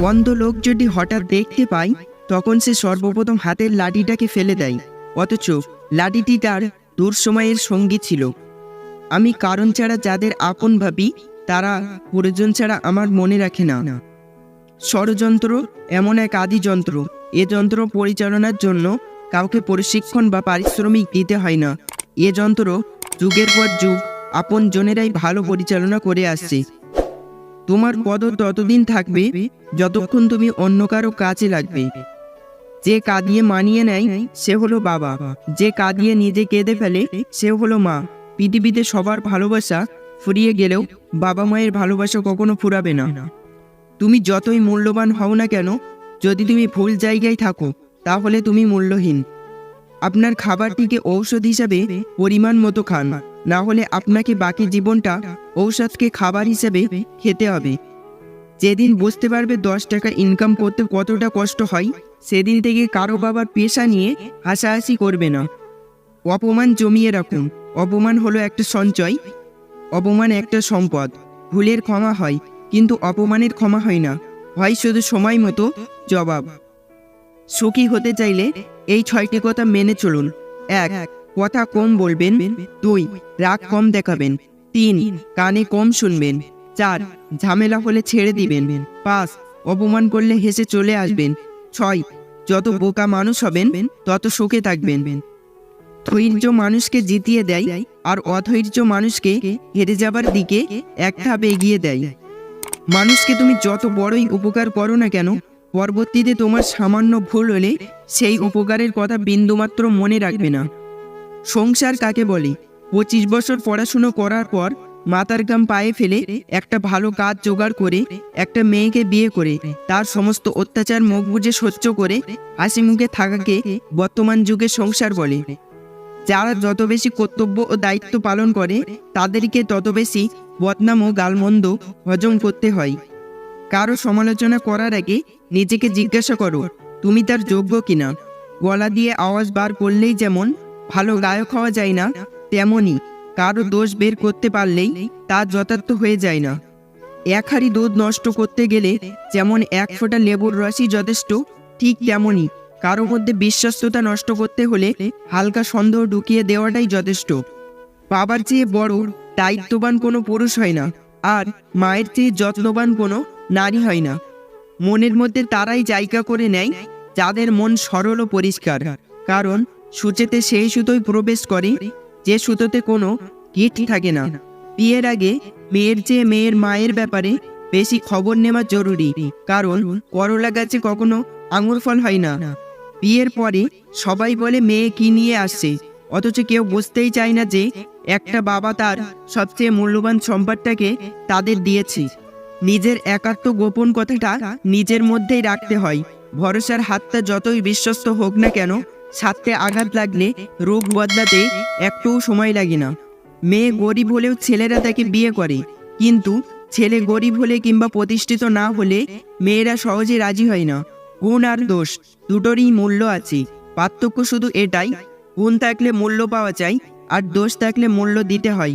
অন্ধ লোক যদি হঠাৎ দেখতে পায় তখন সে সর্বপ্রথম হাতের লাঠিটাকে ফেলে দেয়, অথচ লাঠিটি তার দুঃসময়ের সঙ্গী ছিল। আমি কারণ ছাড়া যাদের আপন ভাবি তারা প্রয়োজন ছাড়া আমার মনে রাখে না। ষড়যন্ত্র এমন এক আদি যন্ত্র, এ যন্ত্র পরিচালনার জন্য কাউকে প্রশিক্ষণ বা পারিশ্রমিক দিতে হয় না। এ যন্ত্র যুগের পর যুগ আপন জনেরাই ভালো পরিচালনা করে আসছে। তোমার কদর ততদিন থাকবে যতক্ষণ তুমি অন্য কারো কাজে লাগবে। যে কাঁদিয়ে মানিয়ে নেয় সে হলো বাবা, যে কাঁদিয়ে নিজে কেঁদে ফেলে সে হলো মা। পৃথিবীতে সবার ভালোবাসা ফুরিয়ে গেলেও বাবা মায়ের ভালোবাসা কখনো ফুরাবে না। তুমি যতই মূল্যবান হও না কেন, যদি তুমি ভুল জায়গায় থাকো তাহলে তুমি মূল্যহীন। আপনার খাবারটিকে ঔষধ হিসাবে পরিমাণ মতো খান, না হলে আপনাকে বাকি জীবনটা ঔষধকে খাবার হিসেবে খেতে হবে। যেদিন বুঝতে পারবে 10 টাকা ইনকাম করতে কতটা কষ্ট হয়, সেদিন থেকে কারো বাবার পেশা নিয়ে হাসাহাসি করবে না। অপমান জমিয়ে রাখুন, অপমান হলো একটা সঞ্চয়, অপমান একটা সম্পদ। ভুলের ক্ষমা হয় কিন্তু অপমানের ক্ষমা হয় না, হয় শুধু সময় মতো জবাব। সুখী হতে চাইলে এই 6টি কথা মেনে চলুন। 1. কথা কম বলবেন। 2. রাগ কম দেখাবেন। 3. কানে কম শুনবেন। 4. ঝামেলা হলে ছেড়ে দিবেন। 5. অপমান করলে হেসে চলে আসবেন। 6. যত বোকা মানুষ হবেন তত সুখে থাকবেন। ধৈর্য মানুষকে জিতিয়ে দেয় আর অধৈর্য মানুষকে হেরে যাবার দিকে এক ধাপ এগিয়ে দেয়। মানুষকে তুমি যত বড়ই উপকার করো না কেন, পরবর্তীতে তোমার সামান্য ভুল হলে সেই উপকারের কথা বিন্দুমাত্র মনে রাখবে না। সংসার কাকে বলে? 25 বছর পড়াশুনো করার পর মাথার ঘাম পায়ে ফেলে একটা ভালো কাজ জোগাড় করে একটা মেয়েকে বিয়ে করে তার সমস্ত অত্যাচার মুখ বুজে সহ্য করে হাসি মুখে থাকাকে বর্তমান যুগে সংসার বলে। যারা যত বেশি কর্তব্য ও দায়িত্ব পালন করে তাদেরকে তত বেশি বদনাম ও গালমন্দ হজম করতে হয়। কারো সমালোচনা করার আগে নিজেকে জিজ্ঞাসা করো তুমি তার যোগ্য কিনা। গলা দিয়ে আওয়াজ বার করলেই যেমন ভালো গায়ক হওয়া যায় না, তেমনি কারো দোষ বের করতে পারলেই তা যথার্থ হয়ে যায় না। এক হাঁড়ি দুধ নষ্ট করতে গেলে যেমন 1 ফোঁটা লেবুর রসই যথেষ্ট, ঠিক তেমনি কারো মধ্যে বিশ্বস্ততা নষ্ট করতে হলে হালকা সন্দেহ ঢুকিয়ে দেওয়াটাই যথেষ্ট। বাবার চেয়ে বড় দায়িত্ববান কোনো পুরুষ হয় না, আর মায়ের চেয়ে যত্নবান কোনো নারী হয় না। মনের মধ্যে তারাই জায়গা করে নেয় যাদের মন সরল ও পরিষ্কার, কারণ সূচেতে সেই সুতোই প্রবেশ করে যে সুতোতে কোনো গিট থাকে না। বিয়ের আগে মেয়ের চেয়ে মেয়ের মায়ের ব্যাপারে বেশি খবর নেওয়া জরুরি, কারণ করলা গাছে কখনো আঙুর ফল হয় না। বিয়ের পরে সবাই বলে মেয়ে কি নিয়ে আসছে, অথচ কেউ বুঝতেই চায় না যে একটা বাবা তার সবচেয়ে মূল্যবান সম্পদটাকে তাদের দিয়েছে। নিজের একাত্ম গোপন কথাটা নিজের মধ্যেই রাখতে হয়। ভরসার হাতটা যতই বিশ্বস্ত হোক না কেন, ছাদতে আঘাত লাগলে রূপ বদলাতে একটুও সময় লাগে না। মেয়ে গরিব হলেও ছেলেরা তাকে বিয়ে করে, কিন্তু ছেলে গরিব হলে কিংবা প্রতিষ্ঠিত না হলে মেয়েরা সহজে রাজি হয় না। গুণ আর দোষ দুটোরই মূল্য আছে, পার্থক্য শুধু এটাই, গুণ থাকলে মূল্য পাওয়া যায় আর দোষ থাকলে মূল্য দিতে হয়।